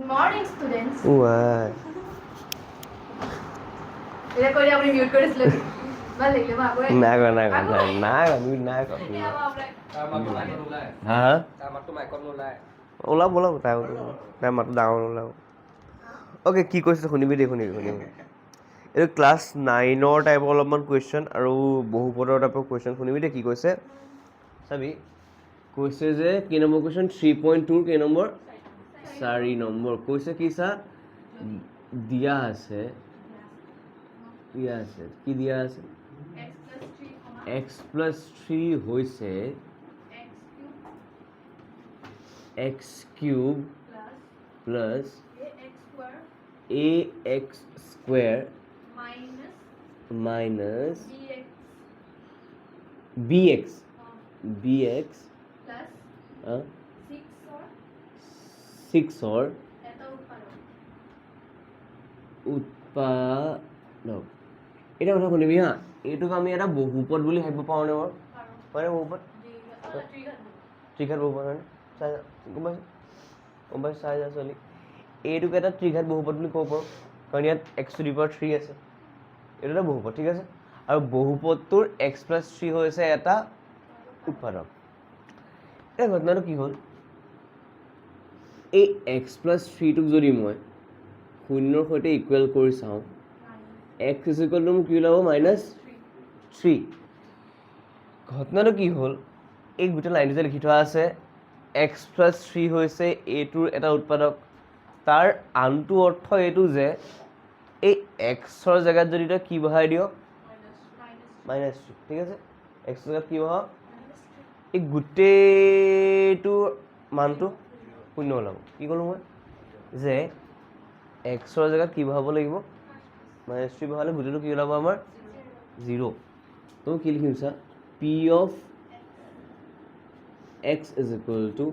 morning, students. Wow. Ila ko niya mute ko sila. Balik lima ako eh. Naga. Mute naga. Hả? ওলাব তাই মাতটো ডাঙৰ ওলাব okay কি কৈছে শুনিবি এইটো ক্লাছ 9ৰ টাইপৰ অলপমান কুৱেশ্যন আৰু বহুপদৰ টাইপৰ কুৱেশ্যন শুনিবি দেই কি কৈছে চাবি কৈছে যে কি নম্বৰ কুৱেশ্যন 3.2 কেই নম্বৰ 4 নম্বৰ কৈছে কি চা দিয়া আছে কি দিয়া আছে x + 3 হৈছে x cube plus ax square minus bx plus 6 or উৎপাদক এটা কথা শুনিবি হা এইটোক আমি এটা বহুপদ বুলি ভাবিব পাৰোঁ নে বাৰু হয়নে বহুপদ ত্ৰিঘাত বহুপদ হয়নে গম পাইছোঁ চাই যা চলি এইটোক এটা ত্ৰিঘাত বহুপদ বুলি ক'ব পাৰোঁ কাৰণ ইয়াত x⁻³ আছে এইটো এটা বহুপদ ঠিক আছে আৰু বহুপদটোৰ x + 3 হৈছে এটা উৎপাদক এই ঘটনাটো কি হ'ল এই x + 3টোক যদি মই শূন্যৰ সৈতে ইকুৱেল কৰি চাওঁ x = মোক কি ওলাব -3 ঘটনাটো কি হ'ল এই গোটেই লাইনটো যে লিখি থোৱা আছে x + 3 হৈছে এইটোৰ এটা উৎপাদক তাৰ আনটো অৰ্থ এইটো যে এই x-ৰ জেগাত যদি তই কি বহাই দিয় -3 ঠিক আছে x-ৰ জেগাত কি বহাও এই গোটেইটো মানটো শূন্য ওলাব কি ক'লোঁ মই যে x-ৰ জেগাত কি বহাব লাগিব -3 বহালে গোটেইটো কি ওলাব আমাৰ 0 তো কি লিখিম চা p of x is equal to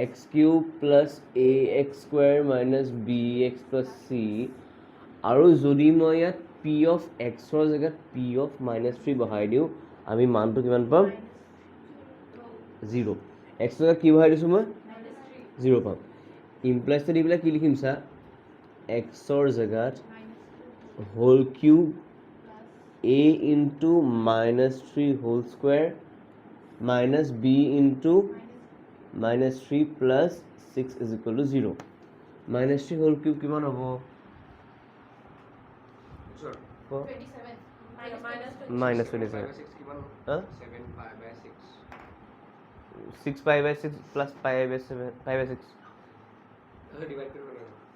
x³ plus ax square minus bx plus c আৰু যদি মই ইয়াত p of x-ৰ জেগাত p of -3 বহাই দিওঁ আমি মানটো কিমান পাম 0 x-ৰ জেগাত কি বহাই দিছোঁ মই 0 পাম ইমপ্লাইজটো দি পেলাই কি লিখিম চা x-ৰ জেগাত whole cube a into -3 whole square minus b into -3 plus 6 is equal to 0 -3 whole cube কিমান হ'ব 27 6 pi/6 plus pi/7 pi/6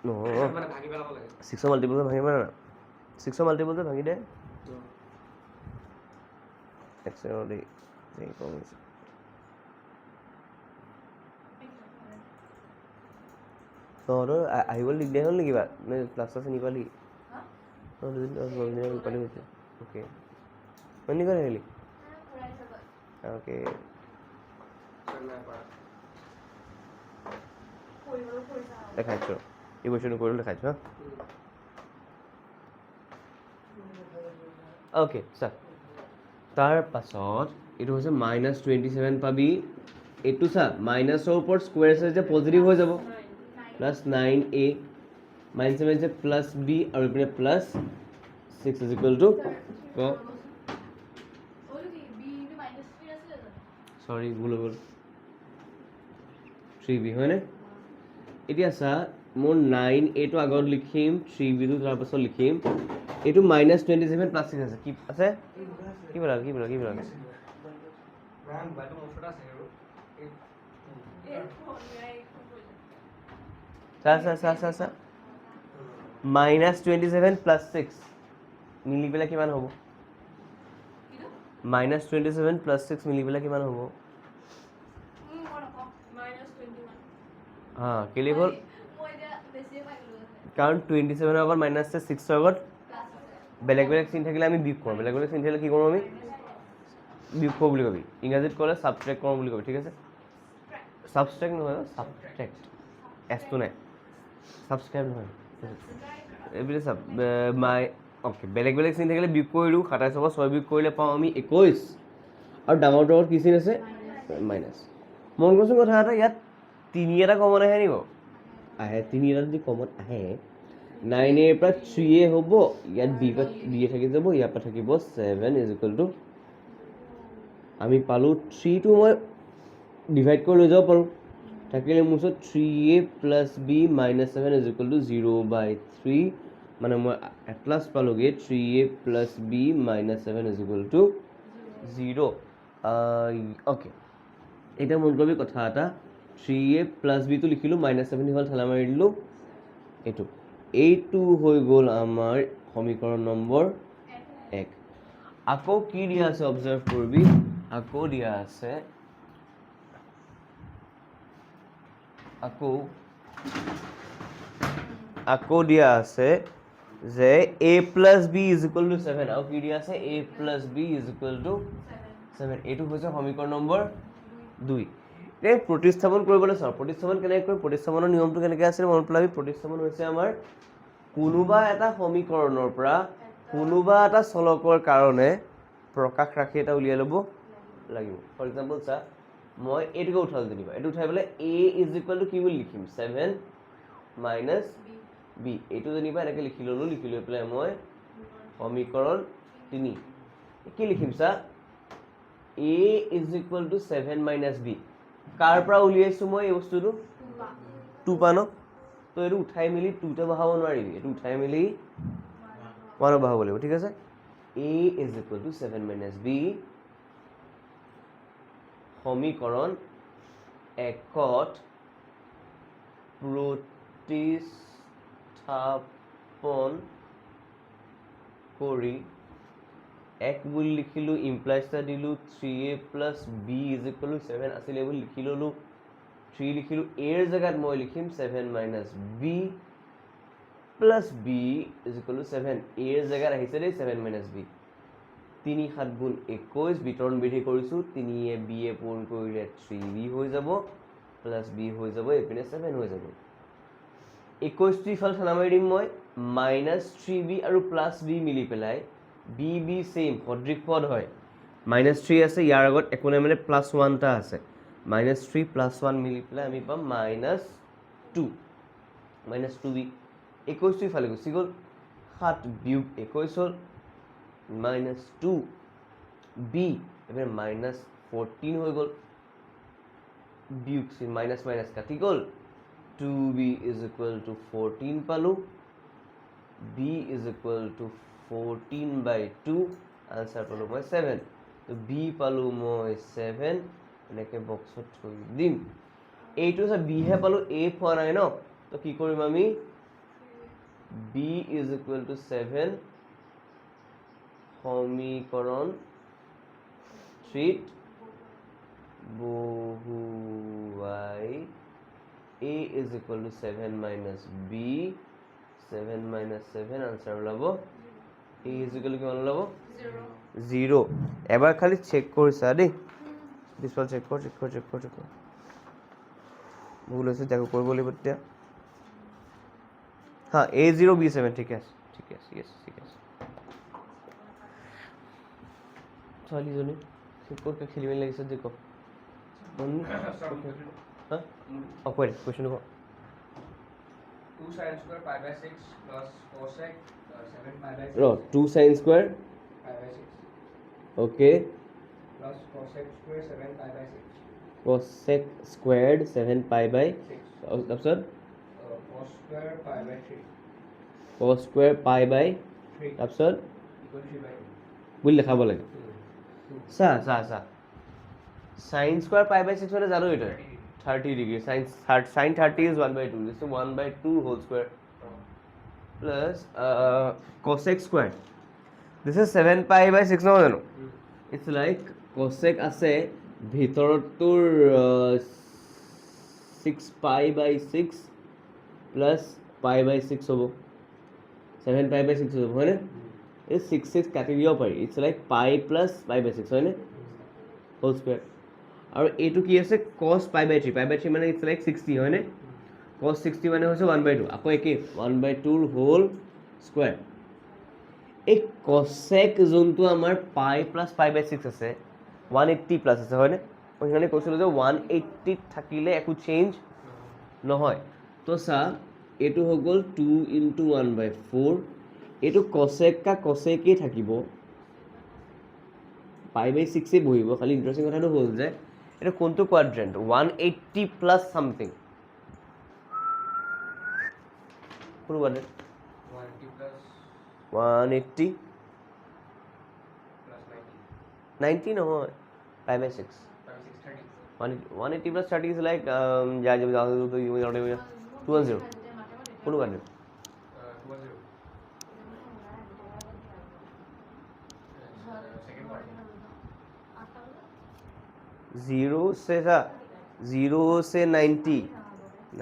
no 6 multiple ভাঙিব না 6 মাল্টিপল ভাঙি দে এক্সেলদি এই কমিছে তহঁতৰ আহিবলৈ দিগদাৰ হ'ল নেকি বা ক্লাছ চিনি পালি পালি হৈছে অ'কে শুনি কৰি আহিলি অ'কে দেখাইছোঁ এই কুৱেশ্যনটো কৰিলোঁ দেখাইছোঁ হা অ'কে চা তাৰ পাছত এইটো হৈছে -27 পাবি এইটো চা মাইনাছৰ ওপৰত স্কুৱেৰ আছে যে পজিটিভ হৈ যাব প্লাছ 9a -7 যে প্লাছ b আৰু এইপিনে প্লাছ 6 is equal to সৰি ভুল হৈ গ'ল 3b হয়নে এতিয়া চা মোৰ 9a টো আগত লিখিম 3b টো তাৰ পাছত লিখিম এইটো -27 প্লাছ 6 আছে কি আছে কি বলা চা -27 প্লাছ 6 মিলি পেলাই কিমান হ'ব -27 প্লাছ 6 মিলি পেলাই কিমান হ'ব হা কেলে হ'ল কাৰণ 27 ৰ আগত মাইনাছ আছে 6 ৰ আগত বেলেগ চিন থাকিলে আমি বিয়োগ কৰোঁ বেলেগ চিন থাকিলে কি কৰোঁ আমি বিয়োগ কৰোঁ বুলি কবি ইংৰাজীত ক'লে ছাবট্ৰেক্ট কৰোঁ বুলি কবি ঠিক আছে ছাবট্ৰেক্ট নহয় ছাবট্ৰেক্ট এছটো নাই ছাবস্ক্ৰাইব নহয় এইবিলাক চাব অ'কে বেলেগ চিন থাকিলে বিয়োগ কৰিলোঁ 27 পৰা 6 বিয়োগ কৰিলে পাওঁ আমি 21 আৰু ডাঙৰটোৰ আগত কি চিন আছে মাইনাছ মন কৰচোন কথা এটা ইয়াত 3 এটা কমন আহে নি বাৰু আহে 3 এটা যদি কমন আহে 9 এৰ পৰা 3 এ হ'ব ইয়াত b পৰা b এ থাকি যাব ইয়াৰ পৰা থাকিব 7 ইজ ইকুৱেল টু আমি পালো 3 টো মই ডিভাইড কৰি লৈ যাব পাৰো থাকিলে মোৰ ওচৰত 3a plus b minus 7 is equal to 0/3 মানে মই at last পালোগে 3a plus b minus 7 is equal to 0 okay এটা মন কৰিবি কথা এটা 3a plus b টো লিখিলো minus 7 হল ঠেলা মাৰি দিলো এইটো হৈ গ'ল আমাৰ সমীকৰণ নম্বৰ 1 আকৌ কি দিয়া আছে অবজাৰ্ভ কৰিবি আকৌ দিয়া আছে আকৌ দিয়া আছে যে a plus b is equal to 7 আৰু কি দিয়া আছে a plus b is equal to 7 এইটো হৈছে সমীকৰণ নম্বৰ 2 এই প্ৰতিস্থাপন কৰিবলৈ চাও প্ৰতিস্থাপন কেনেকৈ কৰিম প্ৰতিস্থাপনৰ নিয়মটো কেনেকৈ আছে মনত পেলাবি প্ৰতিস্থাপন হৈছে আমাৰ কোনোবা এটা সমীকৰণৰ পৰা কোনোবা এটা চলকৰ কাৰণে প্ৰকাশ ৰাখি এটা উলিয়াই ল'ব লাগিব ফৰ এক্সাম্পল চা মই এইটোকে উঠাল দিবা এইটো উঠাই পেলাই a is equal to কি বুলি লিখিম 7 minus b এইটো যেনিবা এনেকৈ লিখি ললো লিখি লৈ পেলাই মই সমীকৰণ 3 কি লিখিম চা a is equal to 7 minus b কাৰ পৰা উলিয়াইছো মই এই বস্তুটো 2 পা ন তো এইটো উঠাই মিলি 2 তে বহাব নোৱাৰিবি এইটো উঠাই মিলি 1 বহাব লাগিব ঠিক আছে a is equal to 7 minus b সমীকৰণ 1ত প্ৰতিস্থাপন কৰি 1 বুলি লিখিলো ইমপ্লাইজটা দিলো 3a plus b is equal to 7 আছিলে বুলি লিখি ললো 3 লিখিলো a এর জায়গাত মই লিখিম 7 minus b plus b is equal to 7 a এর জায়গাত আহিছে দেই 7 minus b 3 7 গুণ 21 বিতৰণ বিধি কৰিছো 3 এ b এ পূৰণ কৰিলে 3b হৈ যাব প্লাস b হৈ যাব এপিনে 7 হৈ যাব 21 টি ফল ঠেলা মাৰি দিম মই minus 3b আৰু plus b মিলি পেলাই b b সেম সদৃশ পদ হয় minus 3 আছে ইয়াৰ আগত একো নাই মানে plus 1 টা আছে minus 3 plus 1 মিলি পেলাই আমি পাম minus 2 minus 2b 21 টি ফালে গুচি গ'ল 7 বিয়োগ 21 হ'ল minus 2b এবাৰ minus 14 হৈ গ'ল বিয়োগ minus minus কাটি গ'ল 2b is equal to 14 পালো b is equal to 14/2 answer পালো মই 7 তো b পালো মই 7 এনেকে বক্সত থৈ দিম এইটো আছে b হে পালো a পোৱা নাই ন তো কি কৰিম আমি b is equal to 7 সমীকৰণ 3 বহুৱাই a is equal to 7 minus b 7 minus 7 answer ওলাব a is equal to কিমান ওলাব 0 এবাৰ খালি চেক কৰিছা দেই পিছফাল চেক কৰ ভুল হৈছে দেখো কৰিব লাগিব তেতিয়া হ্যাঁ a0 b7 ঠিক আছে yes ঠিক আছে ছোৱালীজনী চেক কৰ খেলি মেলি লাগিছে যে ক হ্যাঁ অকল কোৱেশ্চন ক 2 sin square pi by 6 plus cosec 7 pi by 6 ro 2 sin square pi by 6 okay plus cosec square 7 pi by 6 cosec squared 7 pi by 6 তাৰপিছত cos square pi by 3 cos square pi by 3 তাৰপিছত equal to 3 by 2 বুলি লিখাব লাগে চা sin square pi by 6 মানে জানো এটা 30 degree sin 30 is 1/2 this is 1/2 whole square plus cosec square this is 7 pi by 6 নহয় জানো it's like cosec আছে ভিতৰত তোৰ 6 pi by 6 plus pi by 6 হ'ব 7 pi by 6 হ'ব হয়নে এই 6 কাটি দিব পাৰি it's like pi plus pi by 6 হয়নে whole square আৰু এইটো কি আছে cos pi by 3 মানে it's like 60 হয়নে cos 60 মানে হৈছে 1/2 আকৌ একে 1/2 হোল স্কয়াৰ এই cosec যোনটো আমাৰ pi plus pi by 6 আছে 180 প্লাস আছে হয়নে মই মানে কৈছিলো যে 180 থাকিলে একো চেঞ্জ নহয় তো চা এইটো হৈ গ'ল 2 × 1/4 এইটো কচেক কা কচেকেই থাকিব π/6 বহিব খালি ইণ্টাৰেষ্টিং কথাটো হ'ল যে এইটো কোনটো কোৱাড্ৰেণ্ট 180 প্লাছ চামথিং কোনটো কোৱাড্ৰেণ্ট 180 plus 180 plus 90 নহয় π/6 180 plus 30 is like 210 কোনটো কোৱাড্ৰেণ্ট 210. Second part. 0 से 90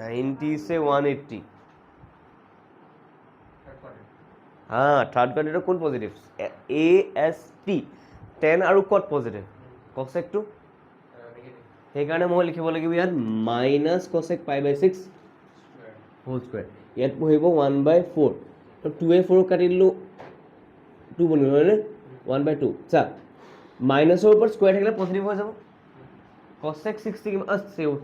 90 से 180 Third part. हाँ थर्ड কোৱাড্ৰেণ্টৰ কোন পজিটিভ AST 10 আৰু ক'ত পজিটিভ কচেকটো Negative. সেইকাৰণে মই লিখিব লাগিব ইয়াত মাইনাছ কচেক π/6 Square. হোল স্কুৱেৰ ইয়াত পঢ়িব 1/4 তো 2 4 কাটি দিলোঁ 2 বনিব হয়নে 1/2 চা মাইনাছৰ ওপৰত স্কুৱেৰ থাকিলে পজিটিভ হৈ যাব cosec 60 কিমান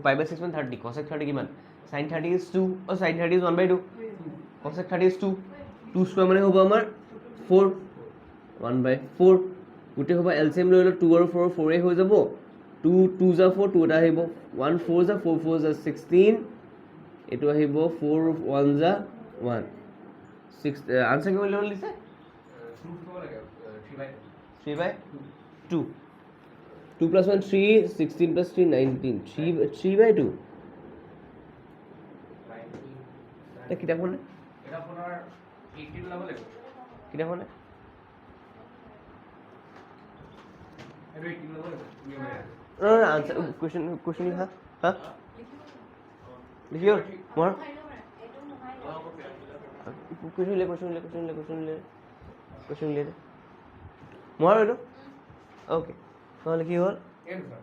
π/6 মানে 30 cosec 30 কিমান sin 30 is 2 sin 30 is 1/2 cosec 30 is 2 2 square মানে হ'ব আমাৰ 4 1/4 গোটেই হ'ব এলচিএম লৈ লওঁ 2 আৰু 4 4 হৈ যাব 2 2 যা 4 2 এটা আহিব 1 4 যা 4 4 যা 16 এইটো আহিব 4 1 যা 1 6 আনসাৰ কিমান লেভেল দিছে 3/2 2 plus 1 3 16 plus 3 19 3/2 এটা কিতাপখনে এটা আপোনাৰ 18 ল'ব লাগিব কিতাপখনে আৰু 18 ল'ব লাগিব আনসাৰ কুৱেশ্যন লিখা হা লিখিও মোৰ কুৱেশ্যন লে মোৰ এইটো অ'কে নহ'লে কি হ'ল এইটো স্যাৰ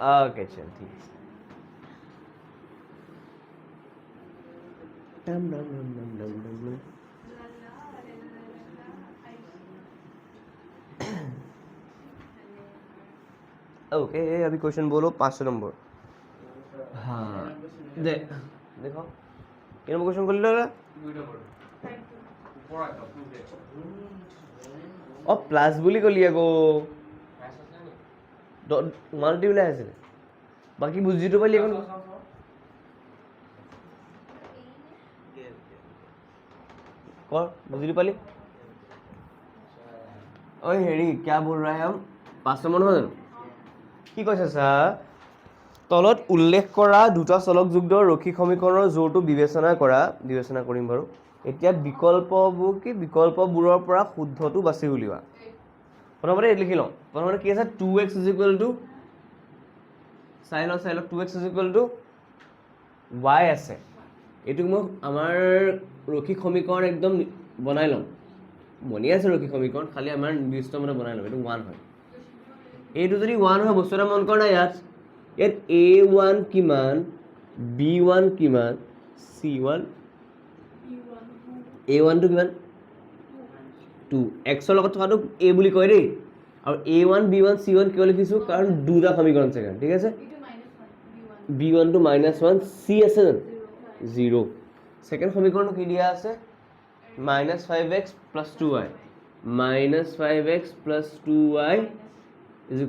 ओके चल ठीक है डम डम डम डम डम डम डम ओके अभी क्वेश्चन बोलो 5 नंबर हाँ देखो ये नंबर क्वेश्चन कर लो দুইটা বড় উপৰ আইটো টু দে और प्लस বুলি কলিয়ে গো ম্যাচ আছে নি মাল্টিপ্লাই আছিলে বাকি বুজিটো পালি এখন कर बुझी पाली ओए हेरी क्या बोल रहा है हम 5 नंबर নহয় জানো কি কৈছে স্যাৰ তলত উল্লেখ কৰা দুটা চলক যুগ্ম ৰৈখিক সমীকৰণৰ জোৰটো বিবেচনা কৰিম বাৰু এতিয়া বিকল্পবোৰৰ পৰা শুদ্ধটো বাছি উলিওৱা প্ৰথমতে এই লিখি লওঁ প্ৰথমতে কি আছে 2x চাই লওঁ 2x y আছে এইটো মই আমাৰ ৰৈখিক সমীকৰণ একদম বনাই লওঁ বনি আছে ৰৈখিক সমীকৰণ খালি আমাৰ নিৰ্দিষ্ট মতে বনাই লওঁ এইটো 1 হয় এইটো যদি 1 হয় বস্তু এটা মন কৰা নাই ইয়াত a1 কিমান b1 কিমান c1 a1 টো কিমান 2 x ৰ লগত থকাটো a বুলি কয় দেই আৰু a1 b1 c1 কিয় লিখিছো কাৰণ দুটা সমীকৰণ আছে ঠিক আছে b1 টো -1 c আছে 0 সেকেন্ড সমীকৰণটো কি দিয়া আছে -5x + 2y -5x + 2y =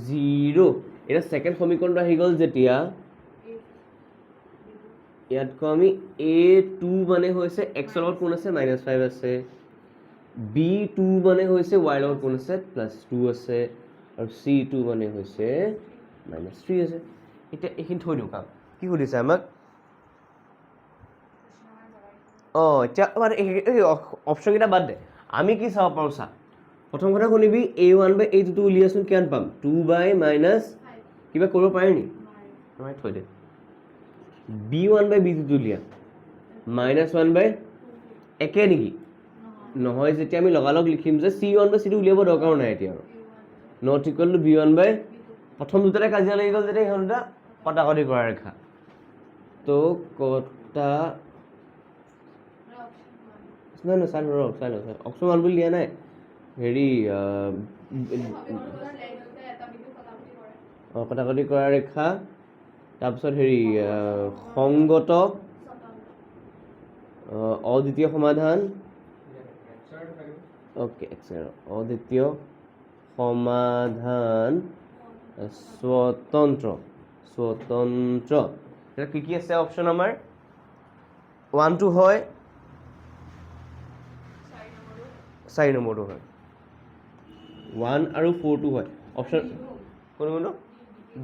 0 এটা সেকেন্ড সমীকৰণটো আহি গ'ল যেতিয়া ইয়াত আমি a2 মানে হৈছে x ৰ লগত কোন আছে -5 আছে b2 মানে হৈছে y ৰ লগত কোন আছে +2 আছে আৰু c2 মানে হৈছে -3 আছে এটা এইখিনি থৈ দিও কাম কি সুধিছে আমাক এতিয়া মানে এই অপচন কেইটা বাদ দে আমি কি চাব পাৰো চা প্ৰথম কথা শুনিবি a1/a2 টো উলিয়াচোন কিমান পাম 2/- কিবা কৰিব পাৰি নি নহয় থৈ দে b1/b2 টো উলিয়া -1/, একে নেকি নহয় যেতিয়া আমি লগালগ লিখিম যে c1/c2 উলিয়াব দৰকাৰ নাই এতিয়া আৰু নট ইকুৱেল টু b1/, প্ৰথম দুটাৰে কাজিয়া লাগি গ'ল যেতিয়া ইহঁত দুটা কটাকটি কৰা ৰেখা তো কটা নাই চাই লওঁ অপশ্যন 1 বুলি দিয়া নাই হেৰি কটাকটি কৰা ৰেখা তাৰপিছত হেৰি সংগত অদ্বিতীয় সমাধান অ'কে অদ্বিতীয় সমাধান স্বতন্ত্ৰ এতিয়া কি আছে অপশ্যন আমাৰ 1 2 হয় 4 নম্বৰটো হয় 1 আৰু 4 2 হয় অপশ্যন কোনটো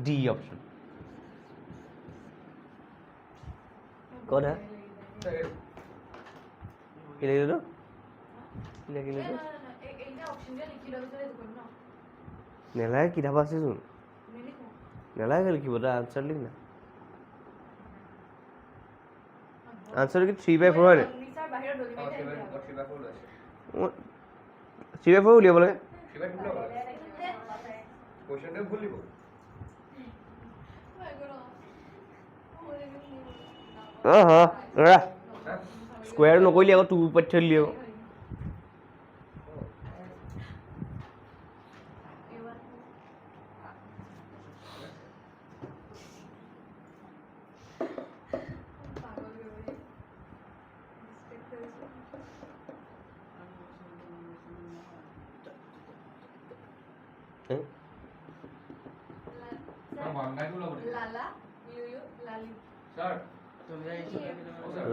ডি অপশ্যন ক'ত হা কি লাগিলে নেলাগে কিতাপ আছেচোন নেলাগে লিখিব তই আনচাৰ লিখ না আনচাৰ কি 3/4 হয় নে 3/4 উলিয়াব লাগে স্কুৱেৰ নকৰিলি আকৌ 2 ওপৰত থৈ দিলি আকৌ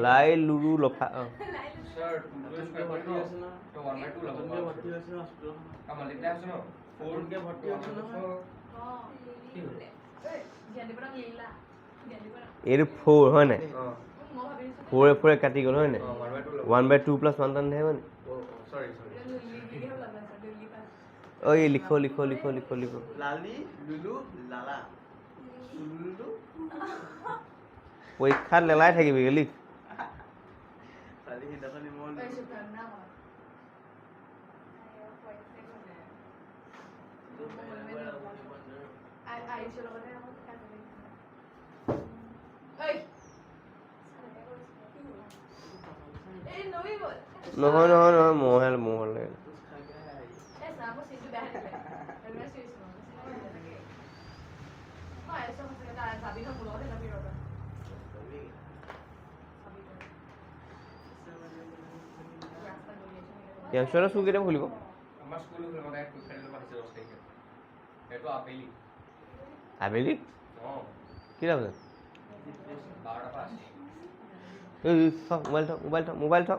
লাই লুৰু লফা এইটো 4 হয় নাই 4 কাটি গ'ল হয় নাই 1/2 + 1 টান হয় নে ঐ লিখো লালি লুলু লালা লুলু পৰীক্ষাত লেলাই থাকিবি লিখ কালি সিদিনাখনি মই নহয় মোহল ইয়াৰ স্কুল কেতিয়া খুলিব আমাৰ স্কুল মানে খেলিব পাতিছে 10 তাৰিখে সেইটো আবেলি কি লাভ আছে 12টা পাছ মোবাইল থ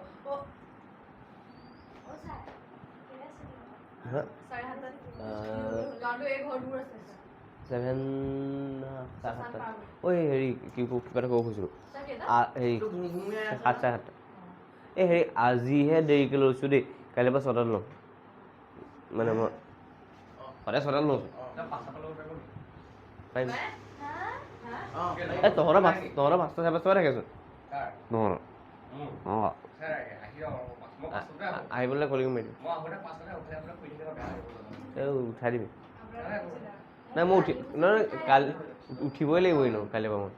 ঐ হেৰি কিবা এটা ক'ব খুজিছিলোঁ হেৰি 7:30 এই হেৰি আজিহে দেৰিকৈ লৈছোঁ দেই কাইলৈ পৰা 6টাত ল'ম মানে মই সদায় 6টাত লৈছোঁ পাৰিম এই তহঁতৰ 5টা 5:30 থাকেচোন নহয় অঁ আহিবলৈ কলিং মাৰি দিম এই উঠাই দিবি নাই মই নহয় কালি উঠিবই লাগিব এনেও কাইলৈ পৰা মই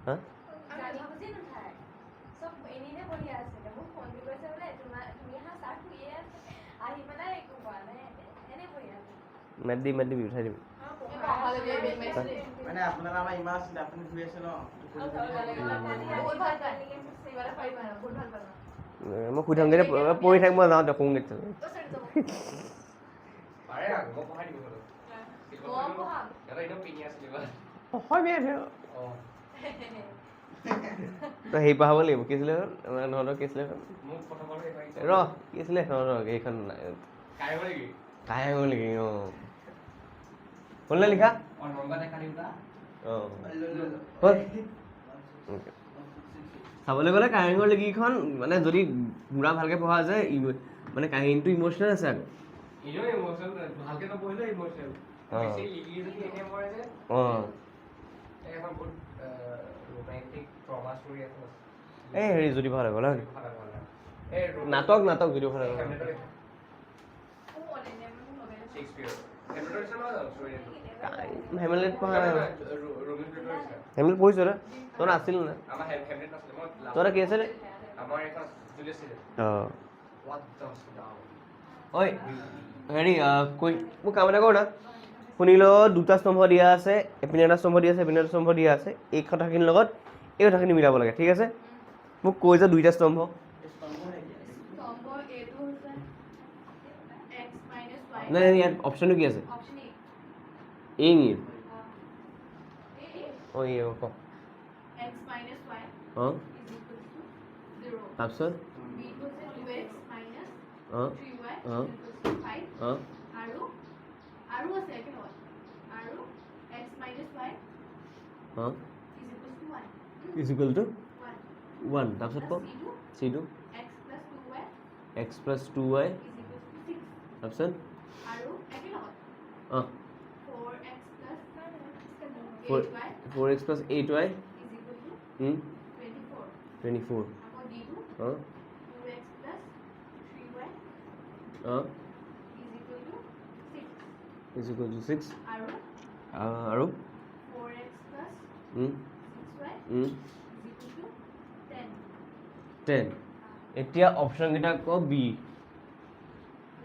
হা মাত দিবি উঠাই দিবি মানে আপোনাৰ আমাৰ ইমান আছিলে আপুনি শুই আছে ন মই শুই থাকোঁ পঢ়ি থাক মই যাওঁতে শুওঁগৈ তই হেৰি পঢ়াব লাগিব কি আছিলে তহঁতৰ কি আছিলে কি আছিলে তহঁতৰ এইখন কাহিব নেকি অঁ শুনিলে লিখা চাবলৈ গ'লে কাহিনীৰ লিখিখন মানে যদি পুৰা ভালকৈ পঢ়া যায় মানে কাহিনীটো ইম'চনেল আছে আকৌ এই হেৰি যদি ভাল হৈ গ'ল নাটক যদি ভাল হৈ গ'ল হেমলেট পঢ়া হেমলেট পঢ়িছ নে তোৰ আছিল নে তোৰ কি আছিলে অঁ ঐ হেৰি কৈ মোক কাম এটা কৰ না শুনি ল দুটা স্তম্ভ দিয়া আছে এপিনে এটা স্তম্ভ দিয়া আছে এপিনে এটা স্তম্ভ দিয়া আছে এই কথাখিনিৰ লগত এই কথাখিনি মিলাব লাগে ঠিক আছে মোক কৈ যে দুইটা স্তম্ভ স্তম্ভ এইটো হৈছে x minus y নাই ইয়াত অপশ্যনটো কি আছে অপশ্যন এই নি A অ এই ক x minus y O is equal to 0 তাৰপিছত b টো হৈছে 2x minus O 3y O is equal to 5 অ আৰু আছে একেলগে আৰু x minus y O is equal to 1 is equal to 1 1 তাৰপিছত ক c c2 x plus 2y x plus 2y is equal to 6 তাৰপিছত আৰু একেলগে অ 4x plus 4 8y 4x plus 8y is equal to 24 24 আকৌ d2 O 2x plus 3y O is equal to 6 is equal to 6 আৰু আৰু 4x plus 6y is equal to 10 10 এতিয়া option কেইটা ক B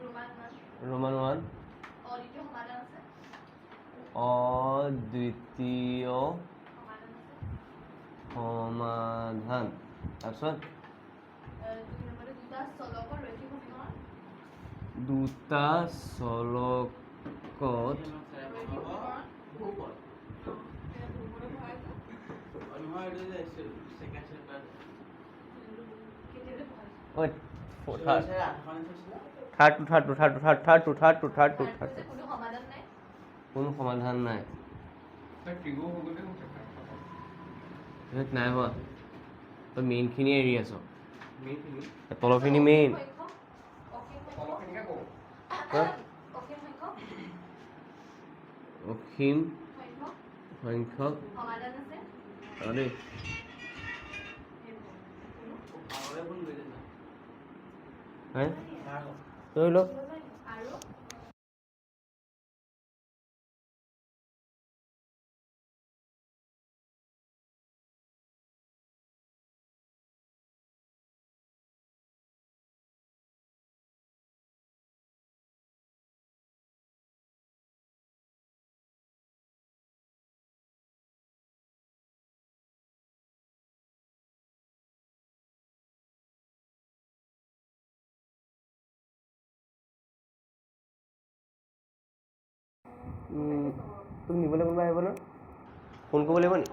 Roman 1 Roman 1 অদ্বিতীয় সমাধান আছে অদ্বিতীয় সমাধান আছে সমাধান তাৰপিছত দুই নম্বৰতে দুটা চলকৰ ৰৈখিক সমীকৰণ দুটা চলকত ৰৈখিক সমীকৰণ বহুপদ এটা ভূগোলৰ ভৰাইছো নহয় এইটো যে ছেকেণ্ড চেপ্টাৰ কেতিয়ালৈ ভৰাইছো ঐ আঠখন থৈছিলা থাৰ্ড টু কোনো সমাধান নাই কোনো সমাধান নাই তই ত্ৰিভুজ হৈ গ'লে মোক চেক ইয়াত নাই হোৱা তই মেইনখিনি এৰি আছ মেইনখিনি তলৰখিনি মেইন অসীম তলখিনিকে কওঁ অসীম সংখ্যক সংখ্যক সমাধান আছে আৰু দেই আগলৈ ফোন কৰি দিলা হে ধৰি লওক আৰু তোক নিবলৈ কোনোবা আহিব ন ফোন কৰিব লাগিব নি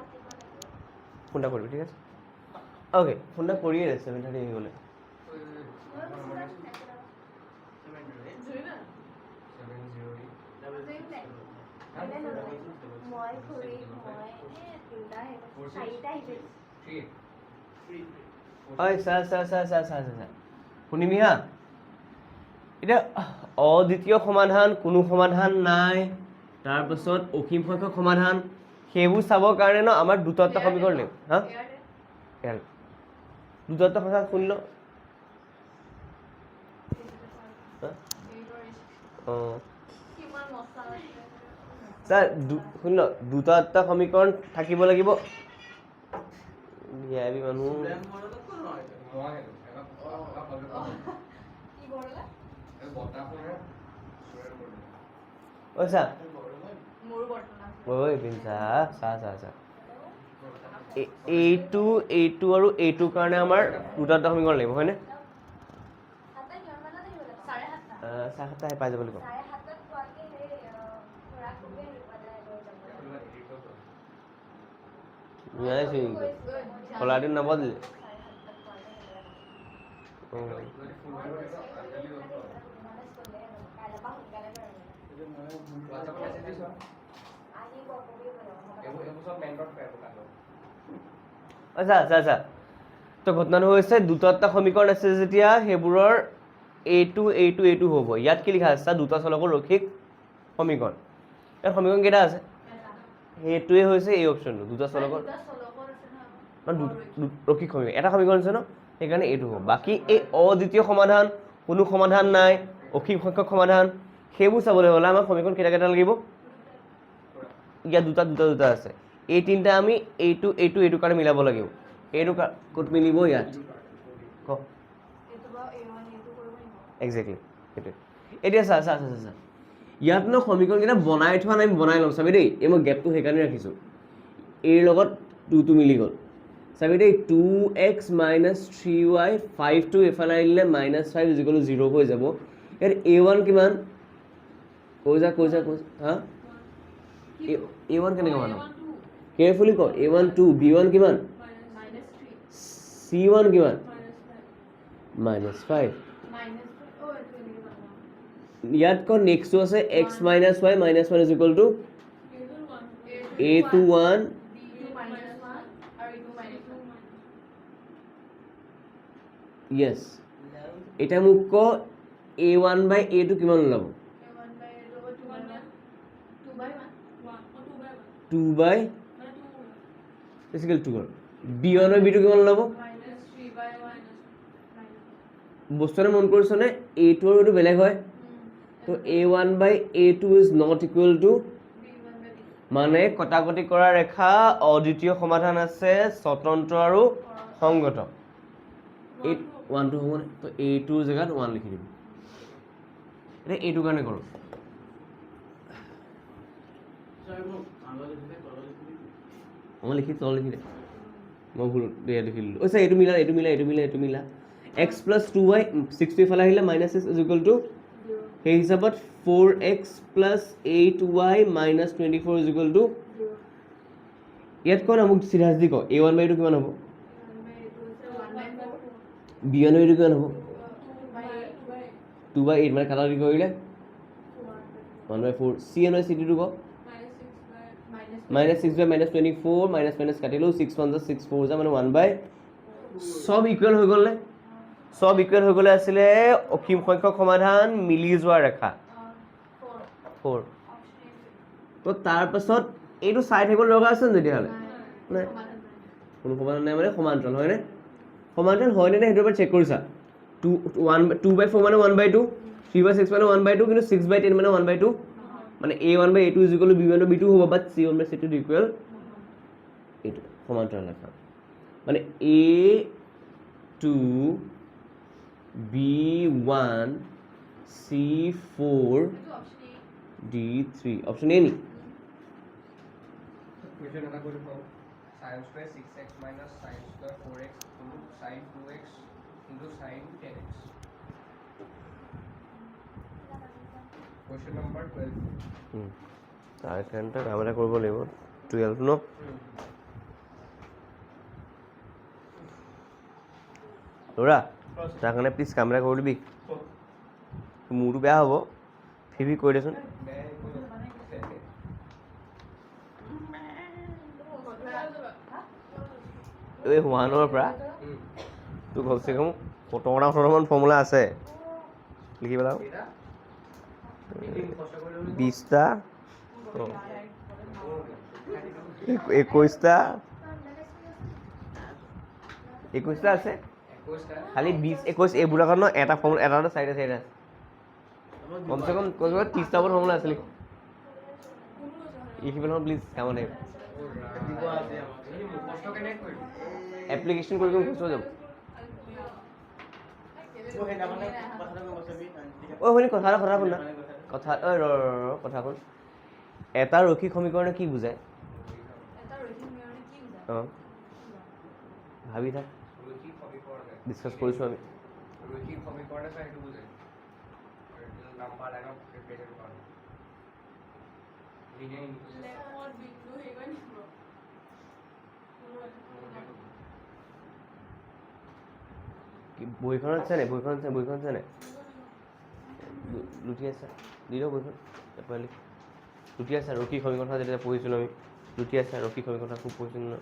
ফোন এটা কৰিবি ঠিক আছে অ'কে ফোন এটা কৰিয়ে আছে 7:30 আহি গ'লে ঐ চা শুনিবি হা এতিয়া অদ্বিতীয় সমাধান কোনো সমাধান নাই তাৰপিছত অসীম সংখ্যক সমাধান সেইবোৰ চাবৰ কাৰণে ন আমাৰ দুটা সমীকৰণ লাগিব হা দুটা সমাধান শুনি ল অঁ কিমান মচা আছে ছাৰ শুনি ল দুটা সমীকৰণ থাকিব লাগিব ভিআইপি মানুহ মই কি কৰিলা বতাহৰে ঐ চা মোৰো বৰ্তমান ঐ পিঞ্চা চা এইটো আৰু এইটোৰ কাৰণে আমাৰ দুটা সমীকৰণ লাগিব হয়নে চাৰে 7টা পাই যাব লাগিব খোলাটো নবদলে আচ্ছা তো ঘটনাটো হৈছে দুটা সমীকৰণ আছে যেতিয়া সেইবোৰৰ এইটো হ'ব ইয়াত কি লিখা আছে দুটা চলকৰ ৰৈখিক সমীকৰণ ইয়াত সমীকৰণ কেইটা আছে সেইটোৱে হৈছে এই অপশ্যনটো দুটা চলকৰ ৰৈখিক সমীকৰণ এটা সমীকৰণ আছে ন সেইকাৰণে এইটো হ'ব বাকী এই অদ্বিতীয় সমাধান কোনো সমাধান নাই অসীম সংখ্যক সমাধান সেইবোৰ চাবলৈ হ'লে আমাক সমীকৰণ কেইটা লাগিব ইয়াত দুটা আছে এই তিনিটা আমি এইটো কাৰণে মিলাব লাগিব এইটো ক'ত মিলিব ইয়াত ক একজেক্টলি সেইটোৱে এতিয়া চা ইয়াত ন সমীকৰণকেইটা বনাই থোৱা নাই, আমি বনাই ল'ম চাবি দেই। এই মই গেপটো সেইকাৰণে ৰাখিছোঁ, এৰ লগত 2টো মিলি গ'ল চাবি দেই। 2x - 3y 5টো এফালে আহিলে -5 = 0 হৈ যাব। ইয়াত a1 কিমান কৈ যা হা a1 কেনেকৈ বনাম কেয়াৰফুলি ক। a1 2, b1 কিমান, c1 কিমান -5। ইয়াত ক নেক্সটটো আছে x - y - 1 = a2 1 yes। এতিয়া মোক ক a1/a2 কিমান ওলাব, 2/2 কৰ। b1/b2 কিমান ওলাব, বস্তুটো মন কৰিছনে, a2 আৰু এইটো বেলেগ হয়। তো a1/a2 is not equal to, মানে কটাকটি কৰা ৰেখা অদ্বিতীয় সমাধান আছে, স্বতন্ত্ৰ আৰু সংগত। 1টো হ'বনে, তো a2ৰ জেগাত 1 লিখি দিম। এতিয়া এইটো কাৰণে কৰোঁ, মই লিখি তল লিখি দে, মই ভুল বেয়া লিখি দিলোঁ। অ' এইটো মিলা x + 2y 6টো ইফালে আহিলে -6 = সেই হিচাপত 4x + 8y - 24 = ইয়াত ক না মোক চিধা চিধি ক a1/a2 কিমান হ'ব, b1/b2 কিমান হ'ব, 2/8 মানে কাটাকাটি কৰিলে 1/4। c/c2 ক -6/-24 - কাটিলোঁ 6 1 = 6 4 মানে 1/। সব ইকুৱেল হৈ গ'ল নে, সব ইকুৱেল হৈ গ'লে আছিলে অসীম সংখ্যক সমাধান মিলি যোৱা ৰেখা 4। তো তাৰপাছত এইটো চাই থাকিব লগা আছে তেতিয়াহ'লে নাই, কোনো সমাধান নাই মানে সমান্তৰাল হয়নে, সমান্তৰাল হয়নে নাই সেইটোৰ পৰা চেক কৰিছা। 2/4 মানে 1/2, 3/6 মানে 1/2, কিন্তু 6/10 মানে 1/2, মানে a1/a2 = b1/b2 হ'ব, বাট c1/c2 ইকুৱেল এইটো সমান্তৰাল ৰেখা। মানে a2 b1 c4 d3 option A নি। কুৱেশ্যন এটা কৰি পাওঁ, sin square 6x - sin square 4x into sin 2x into sin 10x। Question number 12। তাৰ কাৰণে কাম এটা কৰিব লাগিব, 12 ন। ল'ৰা তাৰ কাৰণে প্লিজ কাম এটা কৰি দিবি, মোৰটো বেয়া হ'ব, ফিবি কৰি দেচোন। এই 1ৰ পৰা তোৰ কমচে কম 17-18মান ফৰ্মুলা আছে, লিখি পেলাও 20টা 21টা আছে, খালি 20 21 এইবোৰৰ ন এটা ফৰ্মুলা এটা 4টা আছে, কমচে কম 30টা ফৰ্মুলা আছে, লিখি পেলাও প্লিজ, কাম আহিব। এপ্লিকেশ্যন কৰি মুখস্থ হৈ যাব। অ' শুনি কথা শুন না, কথা কথা শুন। এটা ৰৈখিক সমীকৰণে কি বুজায়, অঁ ভাবি থাক, ৰৈখিক সমীকৰণে ডিছকাছ কৰিছোঁ আমি। ৰৈখিক সমীকৰণে চাই সেইটো বুজায় নাম্বাৰ লাইনত ৰিপ্ৰেজেণ্ট কৰা লিনিয়াৰ বহীখনত আছে নে, বহীখন আছে নে, লুটি আছে দি দিয়ক বহীখন, লুটি আছে ৰৈখিক সমীকৰণ যেতিয়া পঢ়িছিলোঁ আমি, লুটি আছে ৰৈখিক সমীকৰণ খুব পঢ়িছিলোঁ ন,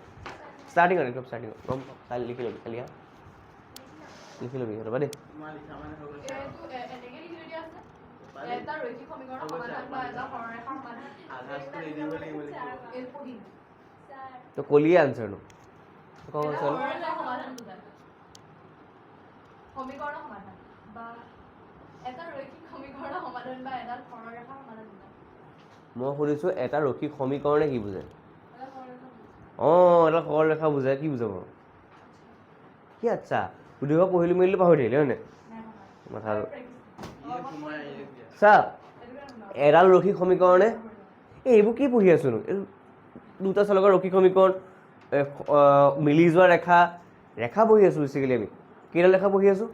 ষ্টাৰ্টিঙত একদম ষ্টাৰ্টিঙত গম কালি লিখি ল'বি, খালি লিখি ল'বি ৰ'বা দেই। এটা ৰৈখিক সমীকৰণৰ সমাধান বা এটা সৰলৰেখাৰ সমাধান তো কলিয়ে আনচাৰটো সমাধান বুজায়, সমীকৰণৰ সমাধান বা এটা ৰৈখিক সমীকৰণৰ সমাধান বা এটা সৰলৰেখাৰ সমাধান বুজায়। মই সুধিছোঁ এটা ৰৈখিক সমীকৰণে কি বুজায়, অঁ এটা সৰলৰেখা বুজায়, কি বুজাব কি, আচ্ছা সুধিব পঢ়িলোঁ মেলিলোঁ পাহৰি থাকিলে হয় নাই মাথাটো। চা এডাল ৰৈখিক সমীকৰণে এইবোৰ কি পঢ়ি আছোনো? দুটা চলকৰ ৰৈখিক সমীকৰণ, মিলি যোৱা ৰেখা ৰেখা পঢ়ি আছোঁ বেছিকেলি আমি। কেইডাল ৰেখা পঢ়ি আছোঁ?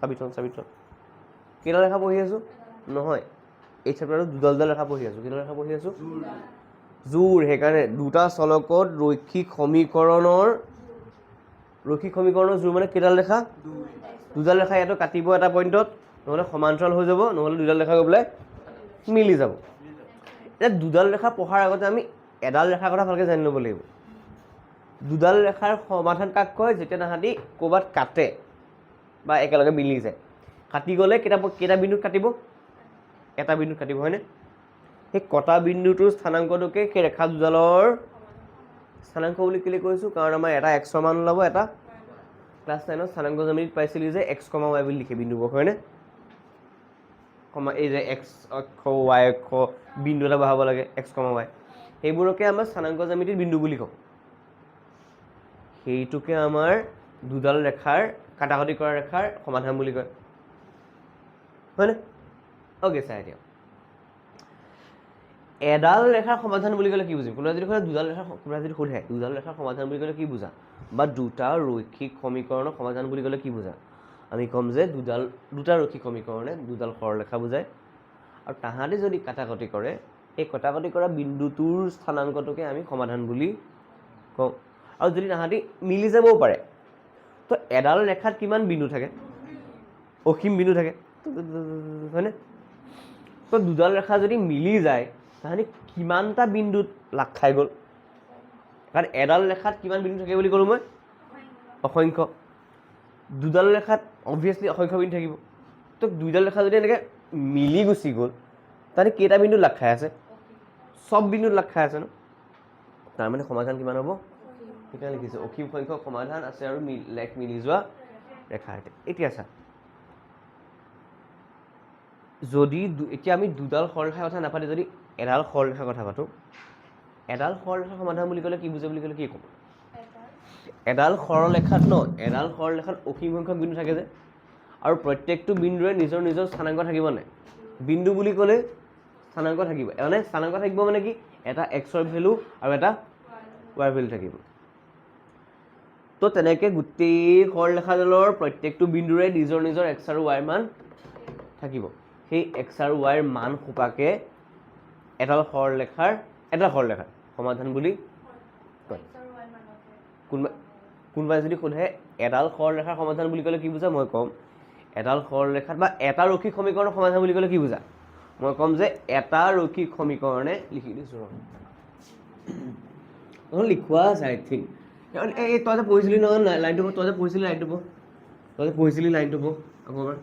চাবি কেইডাল ৰেখা পঢ়ি আছোঁ? নহয়, এই চেপ্টাৰটোত দুডাল ৰেখা পঢ়ি আছোঁ। কেইডাল ৰেখা পঢ়ি আছোঁ? জোৰ। সেইকাৰণে দুটা চলকত ৰৈখিক সমীকৰণৰ জোৰ মানে কেইডাল ৰেখা? দুডাল ৰেখা ইয়াতো কাটিব এটা পইণ্টত, নহ'লে সমান্তৰাল হৈ যাব, নহ'লে দুডাল ৰেখা গৈ পেলাই মিলি যাব। এতিয়া দুডাল ৰেখা পঢ়াৰ আগতে আমি এডাল ৰেখাৰ কথা ভালকৈ জানি ল'ব লাগিব। দুডাল ৰেখাৰ সমাধান কাক কয়? যেতিয়া তাহাঁতি ক'ৰবাত কাটে বা একেলগে মিলি যায়। কাটি গ'লে কেইটা বিন্দুত কাটিব? এটা বিন্দুত কাটিব, হয়নে? সেই কটা বিন্দুটোৰ স্থানাংকটোকে সেই ৰেখা দুডালৰ স্থানাংক বুলি কেলৈ কৈছোঁ? কাৰণ আমাৰ এটা এক্সৰ মান ওলাব, এটা ক্লাছ 9ত স্থানাংক জ্যামিতিত পাইছিলোঁ যে এক্স কমা ৱাই বুলি লিখে বিন্দুবোৰ, হয়নে? এই যে এক্স অক্ষ ৱাই অক্ষ বিন্দু এটা বহাব লাগে, এক্স কমা ৱাই, সেইবোৰকে আমাৰ স্থানাংক জ্যামিতিৰ বিন্দু বুলি কওঁ। সেইটোকে আমাৰ দুডাল ৰেখাৰ কাটাকটি কৰা ৰেখাৰ সমাধান বুলি কয়, হয়নে? অ'কে, চাই এতিয়া এডাল ৰেখাৰ সমাধান বুলি ক'লে কি বুজিম? কোনোবাই যদি সোধে দুডাল ৰেখাৰ সমাধান বুলি ক'লে কি বুজা? বা দুটা ৰৈখিক সমীকৰণৰ সমাধান বুলি ক'লে কি বুজা? আমি ক'ম যে দুটা ৰৈখিক সমীকৰণে দুডাল সৰলৰেখা বুজায়, আৰু তাহাঁতে যদি কাটাকটি কৰে, এই কাটাকটি কৰা বিন্দুটোৰ স্থানাংকটোকে আমি সমাধান বুলি কওঁ। আৰু যদি তাহাঁতি মিলি যাবও পাৰে, তো এডাল ৰেখাত কিমান বিন্দু থাকে? অসীম বিন্দু থাকে, হয়নে? তো দুডাল ৰেখা যদি মিলি যায়, তাহাঁতি কিমানটা বিন্দুত লাগ খাই গ'ল? কাৰণ এডাল ৰেখাত কিমান বিন্দু থাকে বুলি ক'লোঁ মই? অসংখ্য। দুডাল ৰেখাত অবভিয়াছলি অসংখ্য বিন্দু থাকিব। তো দুইডাল ৰেখা যদি এনেকৈ মিলি গুচি গ'ল, তাহাঁতি কেইটা বিন্দুত লাগ খাই আছে? চব বিন্দুত লাগ খাই আছে ন? তাৰমানে সমাধান কিমান হ'ব? সেইকাৰণে লিখিছে অসীম সংখ্যক সমাধান আছে আৰু মিলি যোৱা ৰেখা। এতিয়া চা, যদি এতিয়া আমি দুডাল সৰলৰেখাৰ কথা নাপাতি যদি এডাল সৰলৰেখাৰ কথা পাতোঁ, এডাল সৰলৰেখাৰ সমাধান বুলি ক'লে কি বুজে বুলি ক'লে কি ক'ম? এডাল সৰলৰেখাত অসীম সংখ্যক বিন্দু থাকে যে, আৰু প্ৰত্যেকটো বিন্দুৰে নিজৰ নিজৰ স্থানাংক থাকিব নাই? বিন্দু বুলি ক'লে স্থানাংক থাকিব, মানে স্থানাংক থাকিব মানে কি? এটা এক্সৰ ভেলু আৰু এটা ৱাইৰ ভেলু থাকিব। তো তেনেকৈ গোটেই সৰলৰেখাডালৰ প্ৰত্যেকটো বিন্দুৰে নিজৰ নিজৰ এক্স আৰু ৱাইৰ মান থাকিব। সেই এক্স আৰু ৱাইৰ মান সোপাকে এডাল সৰলৰেখাৰ সমাধান বুলি কয়। কোনোবাই যদি সোধে এডাল সৰলৰেখাৰ সমাধান বুলি ক'লে কি বুজা? মই ক'ম এডাল সৰলৰেখাত বা এটা ৰৈখিক সমীকৰণৰ সমাধান বুলি ক'লে কি বুজা? মই ক'ম যে এটা ৰৈখিক সমীকৰণে লিখি দিছোঁ লিখোৱা আছে আই থিংক। এই তই যে পঢ়িছিলি নহয় লাইনটো, তই যে পঢ়িছিলি লাইনটো পঢ় আকৌ এবাৰ।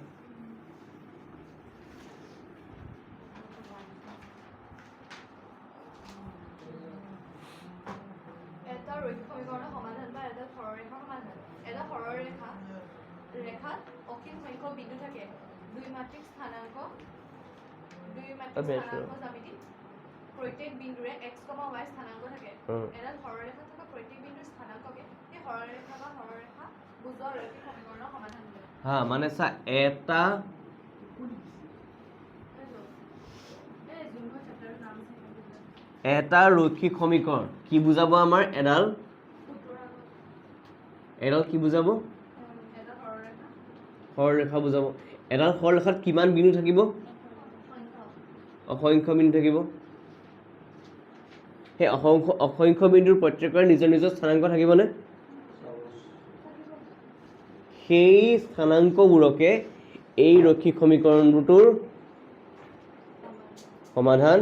এটা ৰৈখিক সমীকৰণৰ সমাধান বা এটা সৰলৰেখাৰ সমাধান। এটা ৰেখাত অসীম সংখ্যক বিন্দু থাকে, দ্বিমাত্ৰিক স্থানাংক জ্যামিতিত প্ৰত্যেক বিন্দুৰে এক্স কমা ৱাই স্থানাংক থাকে। এডাল সৰলৰেখাত থকা প্ৰত্যেক বিন্দুৰ স্থানাংককে সেই সৰলৰেখা বা সৰলৰেখা বুজোৱা ৰৈখিক সমীকৰণৰ সমাধান বুলি কয়। হা, মানে চা, এটা ৰৈখিক সমীকৰণ কি বুজাব? আমাৰ এডাল কি বুজাব? সৰলৰেখা বুজাব। এডাল সৰলৰেখাত কিমান বিন্দু থাকিব? অসংখ্য বিন্দু থাকিব। সেই অসংখ্য বিন্দুৰ প্ৰত্যেকৰে নিজৰ নিজৰ স্থানাংক থাকিবনে? সেই স্থানাংকবোৰকে এই ৰৈখিক সমীকৰণটোৰ সমাধান।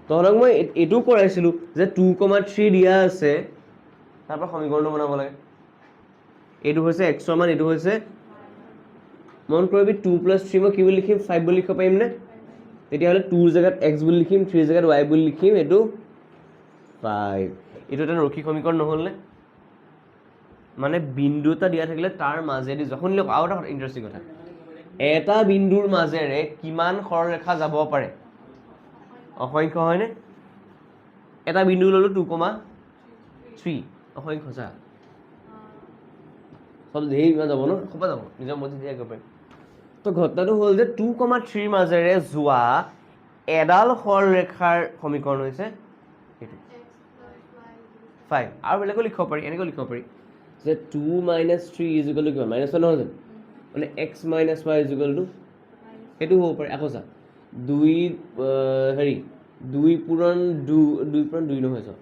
তহঁতক মই এইটোও কৰাইছিলোঁ যে 2,3 দিয়া আছে, তাৰপৰা সমীকৰণটো বনাব লাগে। এইটো হৈছে এক্সৰ মান, এইটো হৈছে মন কৰিবি 2 + 3 মই কি বুলি লিখিম? 5 বুলি লিখিব পাৰিমনে? তেতিয়াহ'লে 2ৰ জেগাত এক্স বুলি লিখিম, 3ৰ জেগাত ৱাই বুলি লিখিম, এইটো 5। এইটো এটা ৰৈখিক সমীকৰণ নহ'লনে? মানে বিন্দু এটা দিয়া থাকিলে তাৰ মাজেদি শুনি লওক আৰু এটা ইণ্টাৰেষ্টিং কথা, এটা বিন্দুৰ মাজেৰে কিমান সৰলৰেখা যাব পাৰে? অসংখ্য, হয়নে? এটা বিন্দু ল'লোঁ 2,3, অসংখ্য। চা সব ধেৰ ইমান যাব ন, সবা যাব, নিজৰ মতে ধেৰ কৰিব পাৰিম। তো ঘটনাটো হ'ল যে 2,3 মাজেৰে যোৱা এডাল সৰলৰেখাৰ সমীকৰণ হৈছে এইটো 5 আৰু বেলেগো লিখিব পাৰি এনেকৈ লিখিব পাৰি যে 2 - 3 ইজিকেল টু কিমান -1 নহয় জানো মানে x - y ইজিকেল টু সেইটো হ'ব পাৰে আকৌ চা 2 হেৰি 2 পূৰণ 2 নহয় চোৱা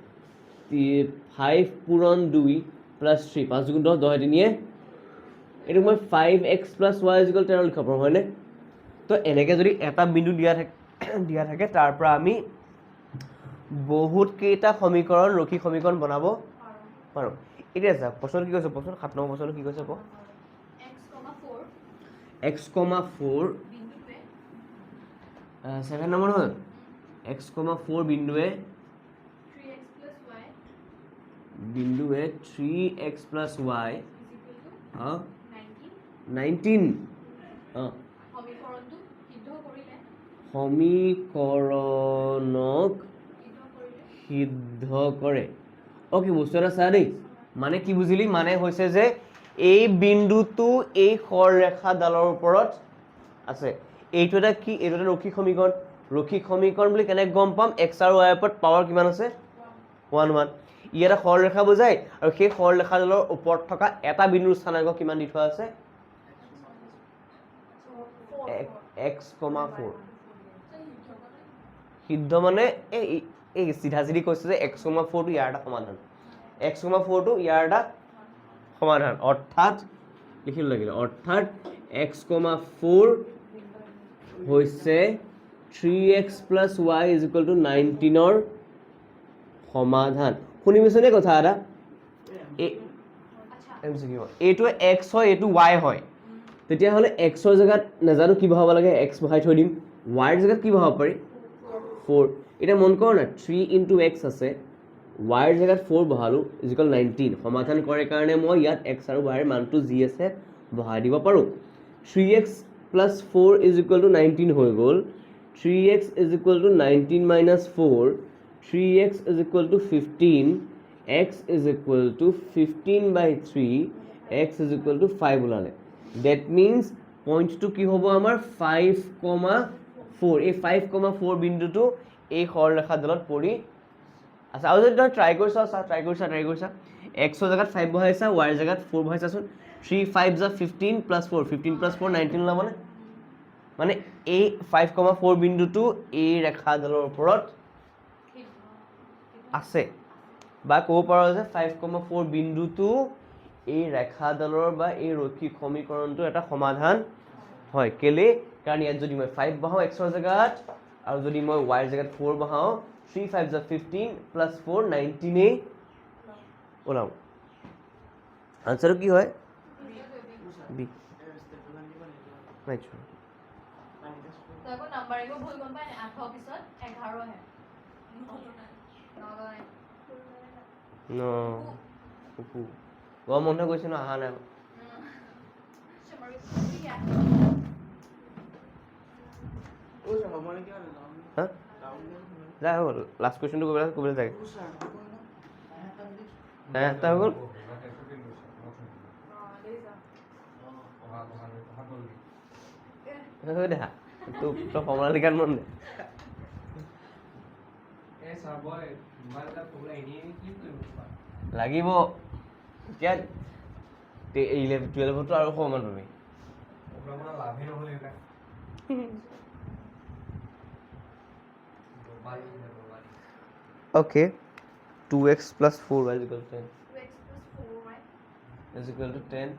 5 পূৰণ 2 প্লাছ 3 5 × 10 10 3 এইটো মই 5x + y = 13 লিখিব পাৰোঁ হয়নে তো এনেকৈ যদি এটা বিন্দু দিয়া থাকে তাৰ পৰা আমি বহুত কেইটা সমীকৰণ ৰৈখিক সমীকৰণ বনাব পাৰোঁ এতিয়া চা প্ৰশ্ন কি কৈছে প্ৰশ্ন 7 নম্বৰ প্ৰশ্ন কি কৈছে ক x, 4 বিন্দুৱে 7 নম্বৰ হ'ল x, 4 বিন্দুৱে 3x + y 19 সমীকৰণটো সিদ্ধ কৰিলে সমীকৰণক সিদ্ধ কৰে অ'কে বস্তু এটা চা দেই মানে কি বুজিলি মানে হৈছে যে এই বিন্দুটো এই সৰলৰেখাডালৰ ওপৰত আছে এইটো এটা কি এইটো এটা ৰৈখিক সমীকৰণ বুলি কেনেকৈ গম পাম x আৰু y ৰ ওপৰত পাৱাৰ কিমান আছে 1 1 ই এটা সৰলৰেখা বুজায় আৰু সেই সৰলৰেখাডালৰ ওপৰত থকা এটা বিন্দুৰ স্থানাংক কিমান দি থোৱা আছে x, 4 সিদ্ধ মানে এই চিধা চিধি কৈছে যে x, 4 টো ইয়াৰ এটা সমাধান x, 4 টো ইয়াৰ এটা সমাধান অৰ্থাৎ লিখিব লাগিলে অৰ্থাৎ x, 4 হৈছে 3x + y = 19 ৰ সমাধান শুনিবিছনে কথা এটা এইটো x হয় এইটো y হয় তেতিয়াহ'লে x ৰ জেগাত নাজানো কি বহাব লাগে x বহাই থৈ দিম y ৰ জেগাত কি বহাব পাৰি 4 এটা মন কৰ না 3 × x আছে y ৰ জেগাত 4 বহালো = 19 সমাধান কৰে কাৰণে মই ইয়াত x আৰু y ৰ মানটো যি আছে বহাই দিব পাৰোঁ 3x + 4 = 19 হৈ গ'ল 3x = 19 - 4 3x = 15 x = 15/3 x = 5 ওলালে that means পইণ্টটো কি হ'ব আমাৰ 5,4 এই 5,4 বিন্দুটো এই সৰলৰেখাডালত পৰি আচ্ছা আৰু যদি তই ট্ৰাই কৰিছা x ৰ জেগাত 5 বহাইছা y ৰ জেগাত 4 বহাইছাচোন 3 5 = 15 + 4 15 + 4 19 ওলাবনে মানে এই 5,4 বিন্দুটো এই ৰেখাডালৰ ওপৰত আছে বা ক'ব পাৰো যে 5,4 বিন্দুটো এই ৰেখাডালৰ বা এই ৰৈখিক সমীকৰণটো এটা সমাধান হয় কেলে কাৰণ ইয়াত যদি মই 5 বহাও x ৰ জেগাত আৰু যদি মই y ৰ জেগাত 4 বহাও 3 5 = 15 + 4 19 ওলাম আনসাৰটো কি হয় বি ৰাইট তাকো নাম্বাৰিংও ভুল গম পায় 8 পিছত 11 হে গৰম বন্ধ গৈছে ন অহা নাই হা যা হৈ গ'ল লাষ্ট কুৱেশ্যনটো ক'বলৈ যায় এটা হৈ গ'ল দেখা তোৰ ফৰ্মুলা লিখাত মন দে লাগিব এতিয়া 11-12 আৰু সমান পাবি okay 2x + 4y = 10 = 10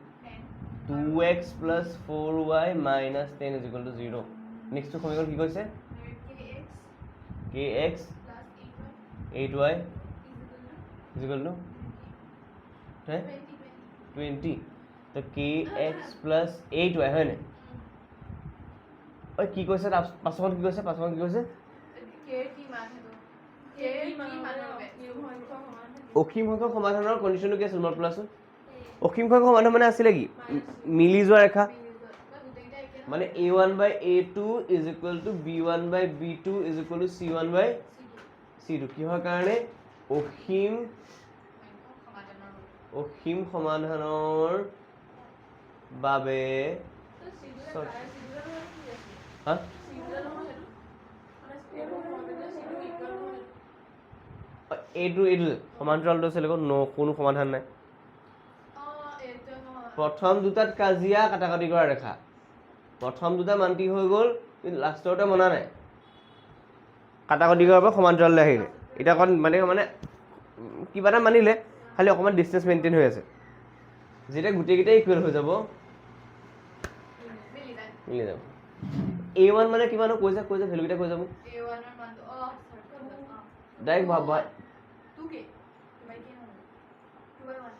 2x + 4y - 10 = 0 next সমীকৰণ কি কৈছে kx + 8y = 20 তো kx + 8y হয় নাই ঐ কি কৈছে পাছখন কি কৈছে অসীম সংখ্যক সমাধানৰ কণ্ডিশ্যনটো কি আছিল মই প্লাছৰ অসীম সংখ্যক সমাধান মানে আছিলে কি মিলি যোৱা ৰেখা মানে a1/a2 = b1/b2 = c1/c2 কিহৰ কাৰণে অসীম সমাধানৰ বাবে এইটো সমান্তৰালটো আছে লগত কোনো সমাধান নাই। এইটো নহয় প্ৰথম দুটাত কাজিয়া কাটাকাটি কৰা ৰেখা, প্ৰথম দুটা মান্তি হৈ গ'ল কিন্তু লাষ্টৰতে মনা নাই, কাটাকাটি কৰাৰ পৰা সমান্তৰাললৈ আহিলে। এতিয়া অকণ মানে কিবা এটা মানিলে খালি অকণমান ডিষ্টেঞ্চ মেইনটেইন হৈ আছে। যেতিয়া গোটেইকেইটাই ইকুৱেল হৈ যাব মিলি যাব। A1 মানে কিমান কৈ যা ভেলুকেইটা কৈ যাব A1 ৰ মানটো ডাইৰেক্ট ভাবা 2k 2k নহয়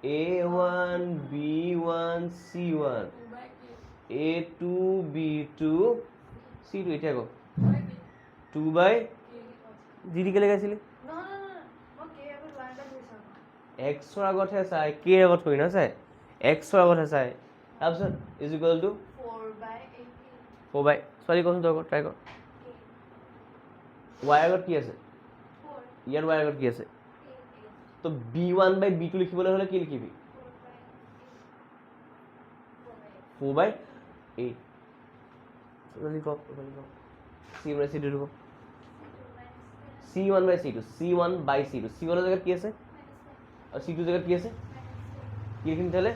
2/1 A1 B1 C1 A2 B2 C2 এতিয়া কওক 2/, জিডি কেলে গাইছিলি এক্সৰ আগতহে চাই কে আগত কৰি না চাই এক্সৰ আগতহে চাই তাৰপিছত ইজ ইকুৱেল টু 4/, ছোৱালী কচোন তই ট্ৰাই কৰ। ৱাই আগত কি আছে ইয়াৰ ৱাই আগত কি আছে তো B1/B2 লিখিবলৈ হ'লে কি লিখিবি 4/8 C1/C2 ক C1/C2 C1/C2 C1 ৰ জেগাত কি আছে আৰু C2 জেগাত কি আছে কি লিখিম তেতিয়াহ'লে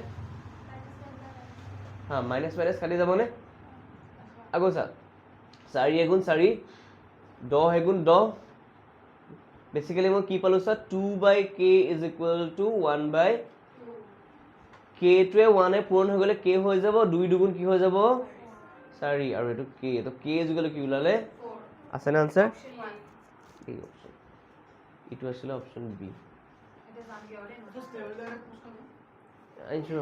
হা মাইনাছ কাটি যাবনে আকৌ চা 4 এগুণ 4 10 এগুণ 10 বেসিক্যালি মই কি পালো sir 2/k is equal to 1/, k টোৱে 1 এ পূৰণ হৈ গলে k হৈ যাব 2 দুগুণ কি হৈ যাব 4 আৰু এটো k তো k is equal to কি ওলালে আছে না আনসার এই অপশন ইটো আসলে অপশন বি আইছো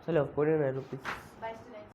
চলো করে না রুপিস